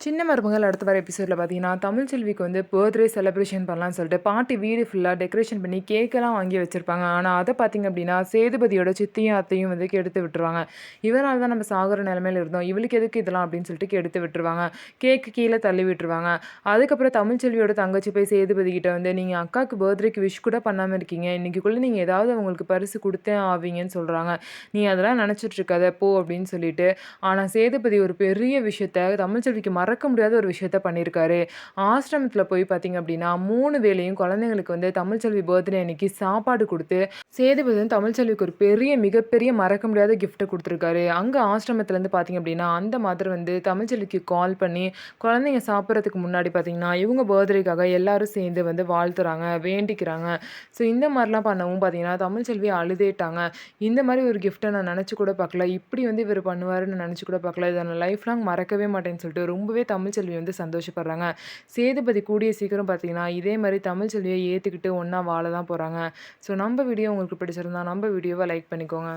சின்ன மருமகள் அடுத்து வர எபிசோடில் பார்த்தீங்கன்னா, தமிழ்ச்செல்விக்கு வந்து பர்த்டே செலிப்ரேஷன் பண்ணலான்னு சொல்லிட்டு பாட்டி வீடு ஃபுல்லாக டெக்கரேஷன் பண்ணி கேக்கெல்லாம் வாங்கி வச்சிருப்பாங்க. ஆனால் அதை பார்த்தீங்க அப்படின்னா, சேதுபதியோட சித்தியும் அத்தையும் வந்து கெடுத்து விட்டுருவாங்க. இவனால தான் நம்ம சாகுற நிலமையில இருந்தோம். இவளுக்கு எதுக்கு இதெல்லாம் அப்படின்னு சொல்லிட்டு கெடுத்து விட்டுருவாங்க. கேக்கு கீழே தள்ளி விட்டுருவாங்க. அதுக்கப்புறம் தமிழ்ச்செல்வியோட தங்கச்சி போய் சேதுபதி கிட்ட வந்து, நீங்கள் அக்காவுக்கு பர்த்டேக்கு விஷ் கூட பண்ணாமல் இருக்கீங்க. இன்னைக்குள்ளே நீங்கள் ஏதாவது அவங்களுக்கு பரிசு கொடுத்தே ஆவீங்கன்னு சொல்கிறாங்க. நீ அதெல்லாம் நினச்சிட்டு இருக்காத போ அப்படின்னு சொல்லிட்டு. ஆனால் சேதுபதி ஒரு பெரிய விஷயத்த தமிழ்ச்செல்விக்கு மறக்க முடியாத ஒரு விஷயத்த பண்ணியிருக்காரு. ஆசிரமத்தில போய் பார்த்தீங்க அப்படின்னா, 3 வேளையும் குழந்தைங்களுக்கு வந்து தமிழ்ச்செல்வி பர்த்டே அன்னைக்கு சாப்பாடு குடுத்து, சேதுபதி வந்து தமிழ்ச்செல்விக்கு ஒரு பெரிய மிகப்பெரிய மறக்க முடியாத கிஃப்ட்ட குடுத்துருக்காரு. அங்க ஆசிரமத்திலேருந்து பார்த்தீங்க அப்படின்னா, அந்த மதர் வந்து தமிழ்ச்செல்விக்கு கால் பண்ணி, குழந்தைங்க சாப்பிட்றதுக்கு முன்னாடி பார்த்தீங்கன்னா, இவங்க பர்த்டேக்காக எல்லாரும் சேர்ந்து வந்து வாழ்த்துறாங்க, வேண்டிக்கிறாங்க. ஸோ இந்த மாரிலாம் பண்ணவும் பார்த்தீங்கன்னா, தமிழ்ச்செல்வி அழுதேட்டாங்க. இந்த மாரி ஒரு கிஃப்ட்ட நான் நெனச்சு கூட பார்க்கல. இப்படி வந்து இவரு பண்ணுவாருன்னு நெனச்சு கூட பார்க்கல. இத நான் லைஃப் லாங் மறக்கவே மாட்டேன்னு சொல்லிட்டு ரொம்பவே தமிழ்ச்செல்வி வந்து சந்தோஷப்படுறாங்க. சேதுபதி கூடிய சீக்கிரம் பார்த்தீங்கன்னா, இதே மாரி தமிழ்ச்செல்விய ஏத்துக்கிட்டு ஒண்ணா வாழ தான் போறாங்க. ஸோ நம்ப வீடியோ உங்களுக்கு பிடிச்சிருந்தா, நம்ப வீடியோவ லைக் பண்ணிக்கோங்க.